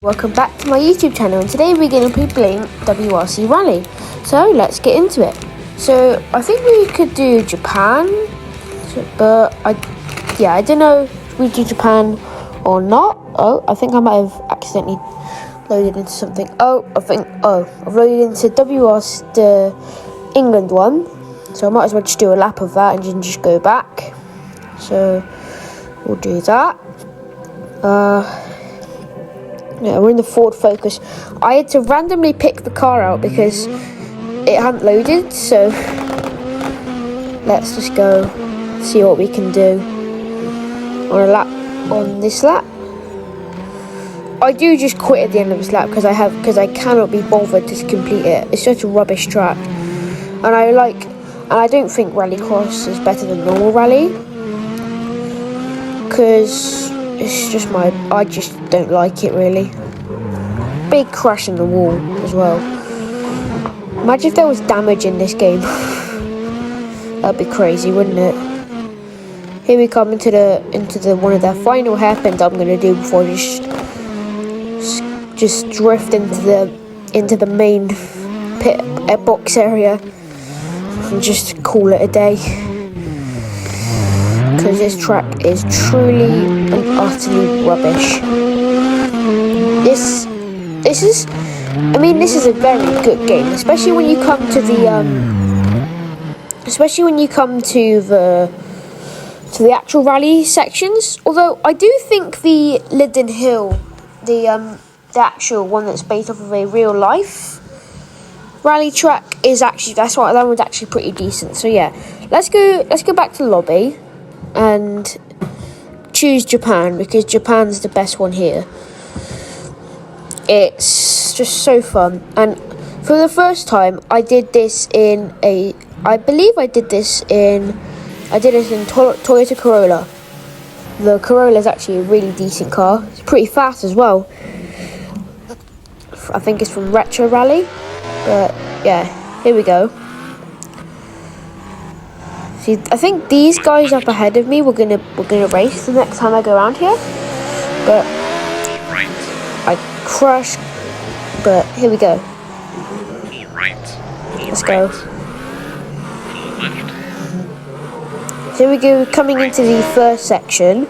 Welcome back to my YouTube channel, and today we're going to be playing WRC Rally. So let's get into it. So I think we could do Japan, but I don't know if we do Japan or not. Oh, I think I might have accidentally loaded into something. I've loaded into WRC, the England one. So I might as well just do a lap of that and then just go back. So we'll do that. Yeah, we're in the Ford Focus. I had to randomly pick the car out because it hadn't loaded, so let's just go see what we can do on this lap. I do just quit at the end of this lap because I cannot be bothered to complete it. It's such a rubbish track, and I don't think Rallycross is better than normal rally because it's just I just don't like it really. Big crash in the wall as well. Imagine if there was damage in this game. That'd be crazy, wouldn't it? Here we come into the one of the final hairpins I'm gonna do before I just drift into the main pit box area and just call it a day. Because this track is truly and utterly rubbish. This is a very good game, especially when you come to the actual rally sections. Although I do think the Linden Hill, the actual one that's based off of a real life rally track is actually that one's actually pretty decent. So yeah, let's go back to the lobby and choose Japan because Japan's the best one here. It's just so fun, and for the first time I did this in Toyota Corolla. The Corolla is actually a really decent car. It's pretty fast as well. I think it's from Retro Rally, but yeah, here we go. See, I think these guys up ahead of me we're gonna race the next time I go around here, but I crashed. But here we go. Let's go. So here we go, coming into the first section.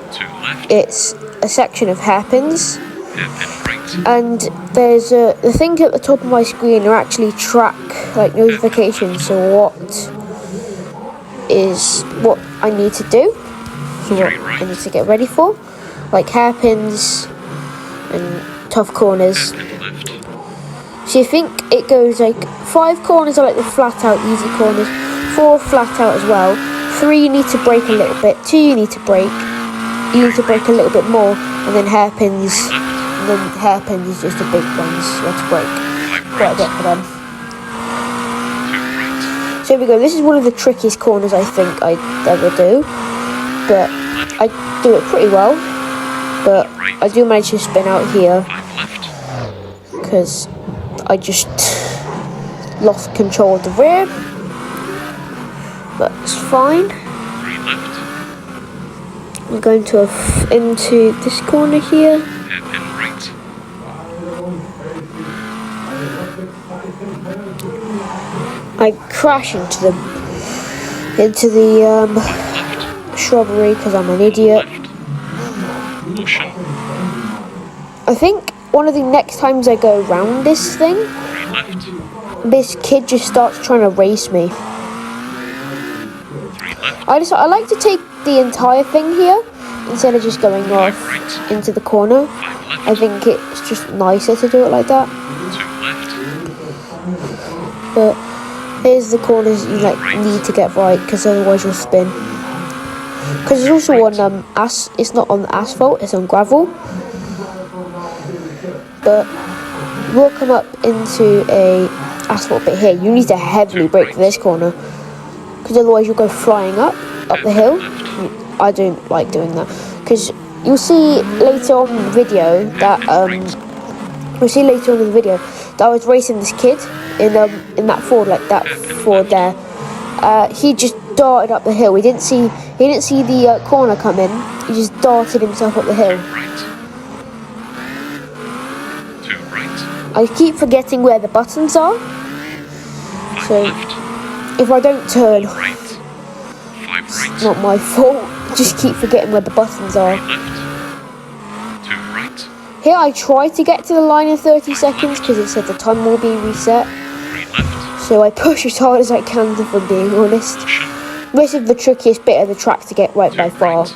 It's a section of hairpins, and there's the thing at the top of my screen are actually track notifications. So what I need to do, so what I need to get ready for, like hairpins and tough corners. So you think it goes like 5 corners are like the flat out easy corners, 4 flat out as well, 3 you need to brake a little bit, 2 you need to brake a little bit more, and then hairpins is just the big ones you have to brake quite a bit for them. So here we go, this is one of the trickiest corners I think I'd ever do, but I do it pretty well, but I do manage to spin out here because I just lost control of the rear, but it's fine. We're going into this corner here. I crash into the shrubbery because I'm an idiot. I think one of the next times I go around this thing, this kid just starts trying to race me. I like to take the entire thing here instead of just going off into the corner. I think it's just nicer to do it like that. But here's the corners you need to get right because otherwise you'll spin. Because it's also on it's not on asphalt, it's on gravel. But we'll come up into a asphalt bit here. You need to heavily brake for this corner because otherwise you'll go flying up the hill. I don't like doing that because you'll see later on in the video that I was racing this kid in that Ford, Ford there. He just darted up the hill. He didn't see the corner come in. He just darted himself up the hill. 2 right. I keep forgetting where the buttons are. 5 So left. if I don't turn, 4 right. 5 right. it's not my fault. Just keep forgetting where the buttons 3 are. left. 2 right. Here I tried to get to the line in 30 seconds because it said the time will be reset. 3 left. So I push as hard as I can, if I'm being honest. Caution. This is the trickiest bit of the track to get right 2 by far. right.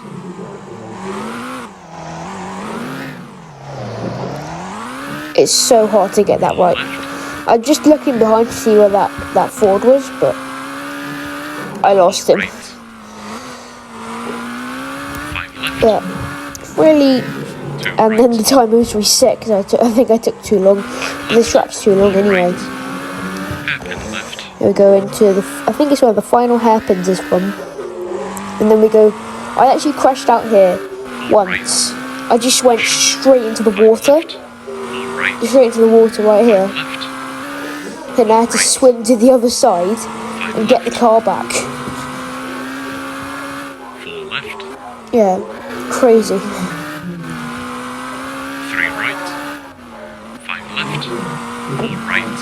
It's so hard to get that 4 right. left. I'm just looking behind to see where that Ford was, but I lost him. Right. 5 left. But really, 2 and right. then the timer was reset because I think I took too long. This track's too long anyway. Hairpin left. Here we go into I think it's where the final hairpins is from. And then we go, I actually crashed out here once. I just went straight into the water. Right. Straight into the water right here. Left. Then I had to swim to the other side and get the car back. 4 left. Yeah, crazy. 3 right. 5 left. 4 right.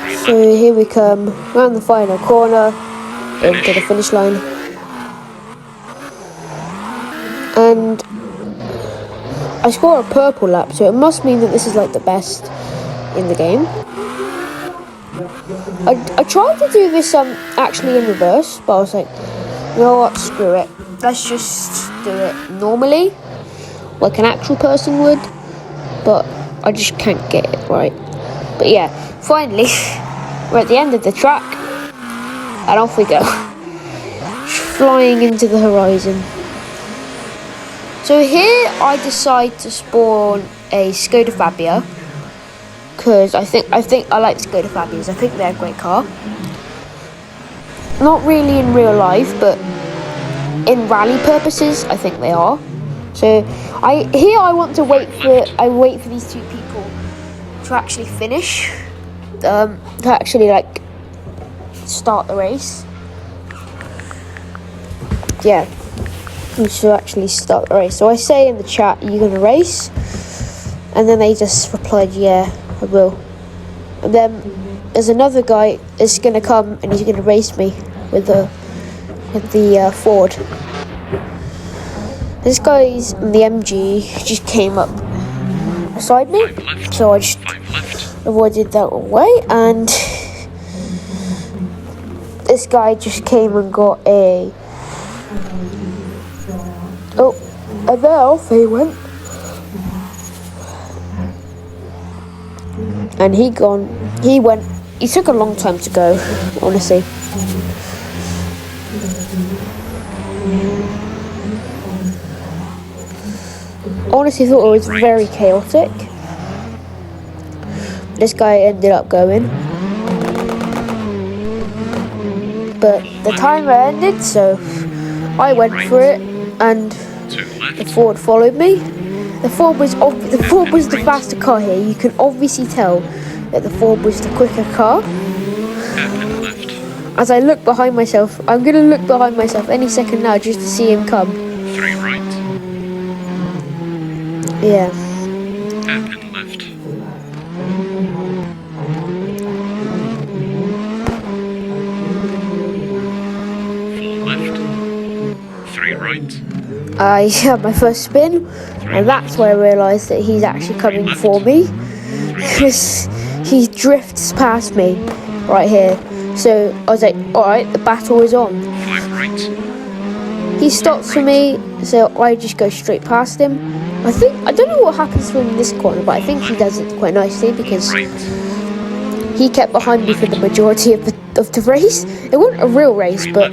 3 So left. here we come, around the final corner, into the finish line. And I score a purple lap, so it must mean that this is like the best in the game. I tried to do this actually in reverse, but I was like, you know what, screw it. Let's just do it normally, like an actual person would, but I just can't get it right. But yeah, finally, we're at the end of the track, and off we go. Flying into the horizon. So here I decide to spawn a Skoda Fabia, because I think I like Skoda Fabias. I think they're a great car. Not really in real life, but in rally purposes, I think they are. So I want to wait for these two people to actually finish, to actually like start the race. Yeah. We should actually start the race. So I say in the chat, "Are you gonna race?" And then they just replied, "Yeah, I will." And then there's another guy that's gonna come and he's gonna race me with the Ford. This guy's in the MG just came up beside me, so I just avoided that way. And this guy just came and got a. Oh, and there off he went. And he took a long time to go, honestly. Honestly thought it was very chaotic. This guy ended up going. But the timer ended, so I went for it, and the Ford followed me. The Ford was the faster car here. You can obviously tell that the Ford was the quicker car. As I look behind myself, I'm gonna look behind myself any second now just to see him come. 3 right. Yeah. Hairpin left. 4 left. 3 right. I had my first spin, and that's where I realised that he's actually coming for me, because he drifts past me right here. So I was like, alright, the battle is on. 5 right. He stops for me, so I just go straight past him. I don't know what happens to him in this corner, but I think he does it quite nicely, because he kept behind me for the majority of the race. It wasn't a real race, but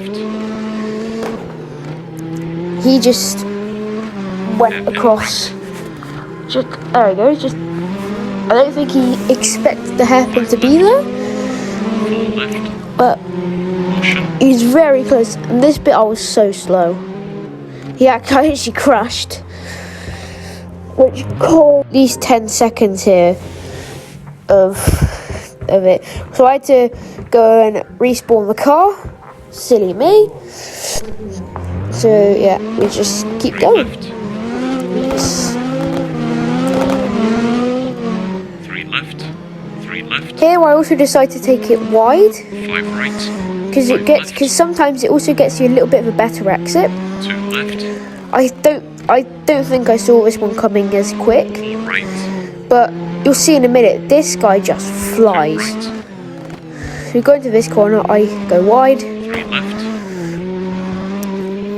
he just went across. Just there we go. Just I don't think he expected the hairpin to be there, but he's very close. And this bit I was so slow. He actually crashed, which caused these 10 seconds here of it. So I had to go and respawn the car. Silly me. So yeah, we just keep going. also decide to take it wide 5 right. because sometimes it also gets you a little bit of a better exit. 2 left. I don't think I saw this one coming as quick, 4 right. but you'll see in a minute. This guy just 2 flies. right. So we go into this corner. I go wide 3 left.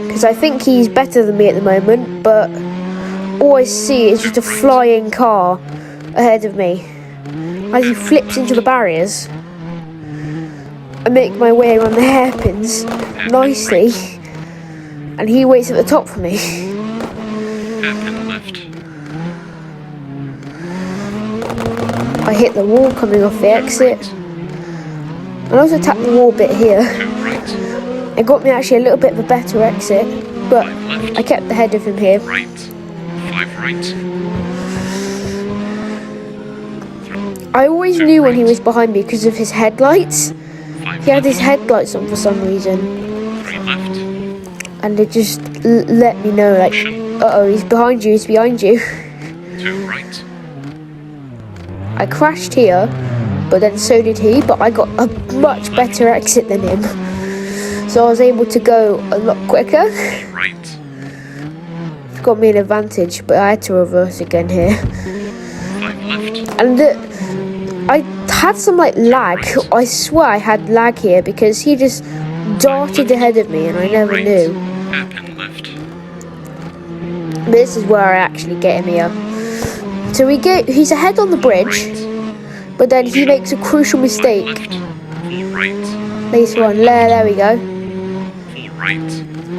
because I think he's better than me at the moment, but all I see is just a flying car ahead of me as he flips into the barriers. I make my way around the hairpins nicely, and he waits at the top for me. Hairpin left. I hit the wall coming off the exit, and I also tapped the wall bit here. 2 right. It got me actually a little bit of a better exit, but 5 left. I kept ahead of him here. Right. 5 right. I always knew when he was behind me because of his headlights. 5 He had his left. headlights on for some reason, 3 left. and it just let me know, like, uh-oh, he's behind you, he's behind you. 2 right. I crashed here, but then so did he, but I got a much better exit than him. So I was able to go a lot quicker. Right. Got me an advantage, but I had to reverse again here. 5 left. And I had some like lag. I swear I had lag here because he just darted ahead of me and I never Right. knew. Hairpin left. But this is where I actually get him here. So he's ahead on the bridge, but then he makes a crucial 5 mistake left. 4 right. later on. There we go. 4 right.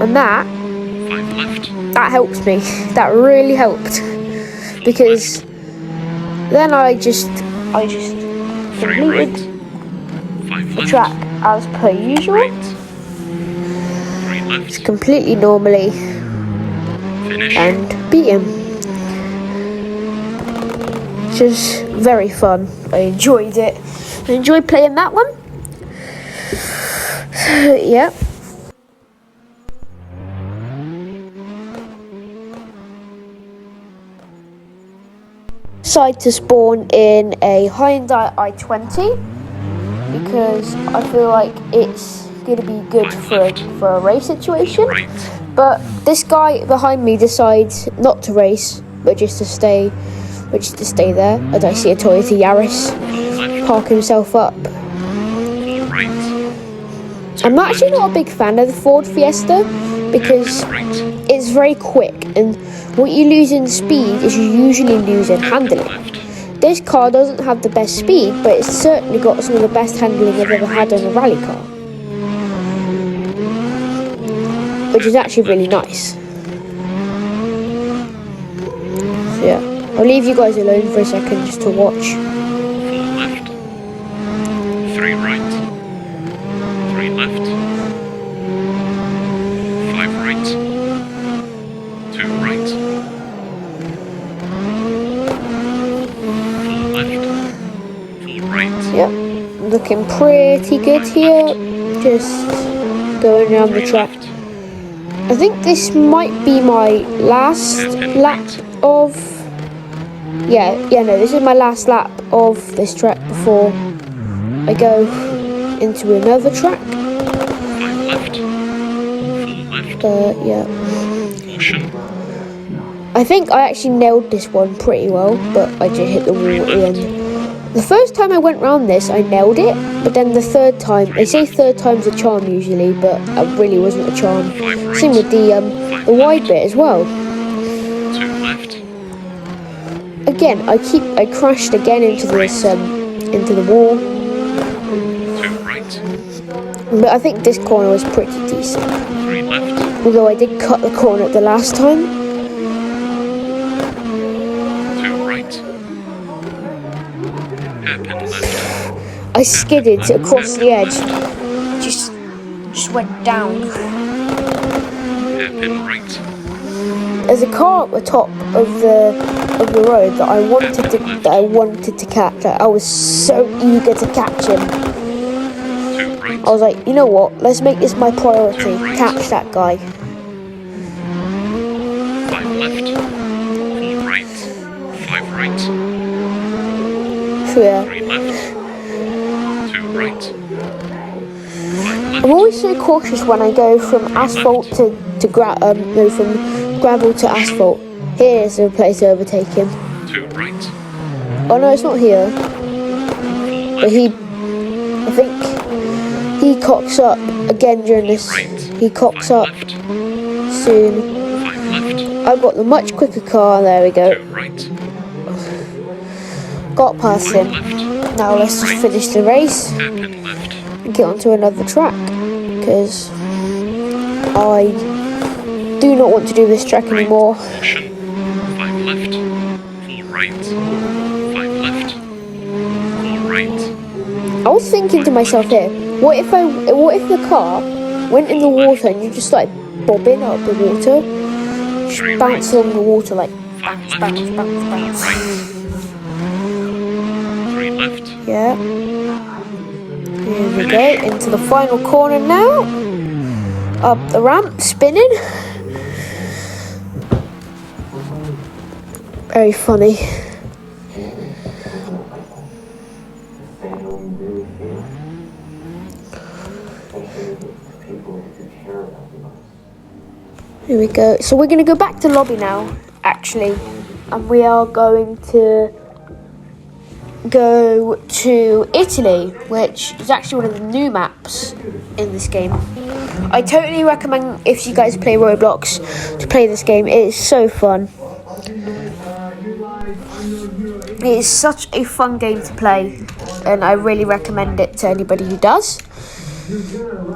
And that 5 left. helps me. That really helped. 4 Because left. then I just 3 completed right. 5 the left. track as per usual. Right. 3 left. Completely normally Finish. and beat him. Which is very fun. I enjoyed it. I enjoyed playing that one. Yeah. Decided to spawn in a Hyundai i20 because I feel like it's gonna be good for a race situation. Right. But this guy behind me decides not to race, but just to stay there. As I see a Toyota Yaris 4 left. park himself up. 4 right. 2 I'm actually left. not a big fan of the Ford Fiesta because Hairpin right. it's very quick, and what you lose in speed is you usually lose in Hairpin handling. left. This car doesn't have the best speed, but it's certainly got some of the best handling I've ever had on a rally car, which is actually really nice. So yeah, I'll leave you guys alone for a second just to watch. 4 left. 3 right. 3 left. 5 right. 2 right. 4 left. 4 right. Yep, looking pretty good here. Just going around the 3 track. left. I think this might be my last lap of... no, this is my last lap of this track before I go into another track. 5 left. 4 left. Yeah. Caution. I think I actually nailed this one pretty well, but I just hit the wall at the end. The first time I went round this, I nailed it, but then the third time, they say third time's a charm usually, but it really wasn't a charm. 5 right. Same with the wide bit as well. 2 left. Again, I crashed again into this into the wall, 2 right. but I think this corner was pretty decent. 3 left. Although I did cut the corner at the last time. 2 right. Hairpin left. I skidded across the edge, just went down. Hairpin right. There's a car at the top of the road that I wanted to catch. I was so eager to catch him. 2 right. I was like, you know what? Let's make this my priority. Catch that guy. 5 left. 4 right. 5 right. So yeah, 3 left. right. 5 left. I'm always so cautious when I go from asphalt to from gravel to asphalt. Here's a place to overtake him. 2 right. Oh no, it's not here. 4 But left. I think he cocks up again during this. Right. He cocks 5 up left. soon. 5 left. I've got the much quicker car. There we 2 go. right. Got past 5 him. left. Now let's just Right. finish the race Hairpin left. and get onto another track. Because I do not want to do this track Right. anymore. Caution. 5 left. 4 right. 5 left. 4 right. I was thinking to myself here, what if the car went in the water and you just started bobbing up the water? Just 3 bounce right. along the water like 5 bounce, left. bounce, bounce, 4 bounce. right. 3 left. Yeah. Here we go, into the final corner now. Up the ramp, spinning. Very funny. Here we go. So we're going to go back to lobby now, actually. And we are going to go to Italy, which is actually one of the new maps in this game. I totally recommend, if you guys play Roblox, to play this game. It is so fun. It is such a fun game to play, and I really recommend it to anybody who does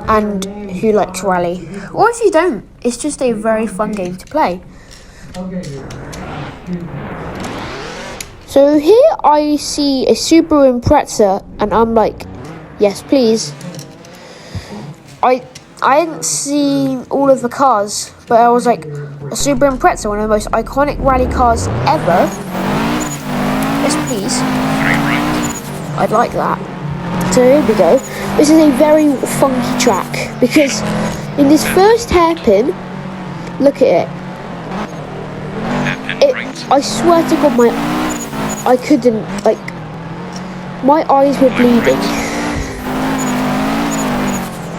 and who likes rally, or if you don't, it's just a very fun game to play. So here I see a Subaru Impreza, and I'm like, yes please. I hadn't seen all of the cars, but I was like, a Subaru Impreza, one of the most iconic rally cars ever. Yes please. 3 right. I'd like that. So here we go. This is a very funky track, because in this first hairpin, look at it. Hairpin right. I swear to God, I couldn't, like, my eyes were bleeding.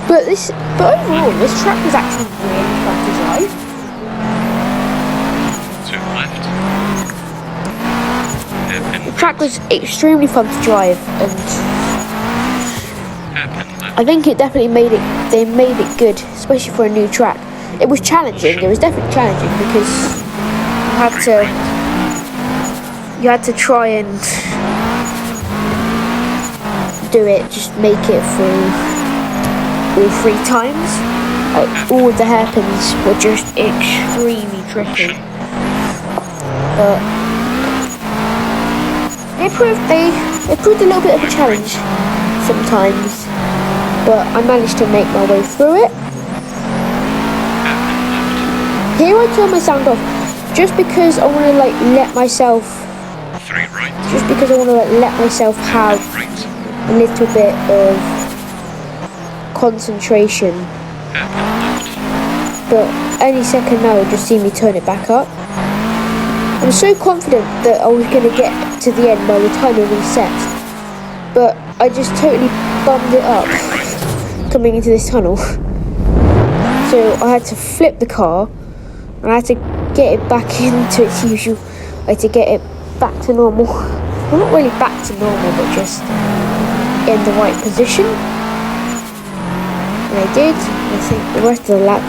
But overall, this track was actually really fun to drive. 2 left. Hairpin The track was extremely fun to drive, and hairpin left. I think it definitely they made it good, especially for a new track. It was challenging, it was definitely challenging, because you had to try and do it, just make it through all 3 times. Like, all of the hairpins were just extremely tricky. But they proved a little bit of a challenge sometimes. But I managed to make my way through it. Here I turn my sound off, just because I want to let myself. 3 right. Just because I want to let myself have Right. a little bit of concentration. Hairpin left. But any second now you'll just see me turn it back up. I'm so confident that I was going to get to the end by the time it resets. But I just totally bummed it up coming into this tunnel. So I had to flip the car, and I had to get it back into its usual. I had to get it back to normal. Well, not really back to normal, but just in the right position. And I did. I think the rest of the lap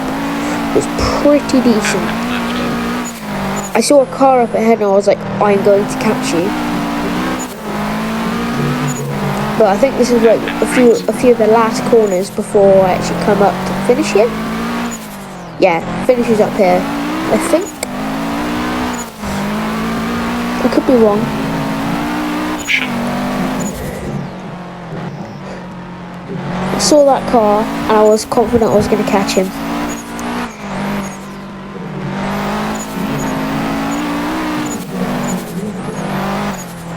was pretty decent. I saw a car up ahead, and I was like, I'm going to catch you. But I think this is like a few of the last corners before I actually come up to the finish here. Yeah, finish is up here, I think. I could be wrong. Caution. I saw that car, and I was confident I was going to catch him.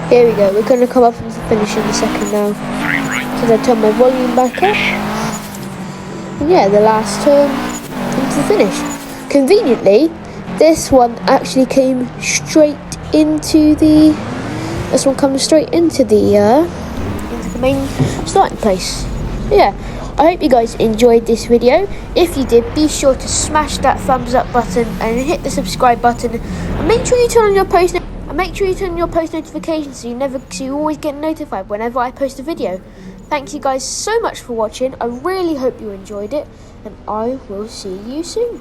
Here we go, we're going to come up into the finish in a second now. 3 right. Because I turn my volume back up. Finish. And yeah, the last turn into the finish. Conveniently, this one actually came straight into the. This one comes straight into the to the main starting place. Yeah, I hope you guys enjoyed this video. If you did, be sure to smash that thumbs up button and hit the subscribe button, and make sure you turn on your post notifications so you always get notified whenever I post a video. Thank you guys so much for watching. I really hope you enjoyed it, and I will see you soon.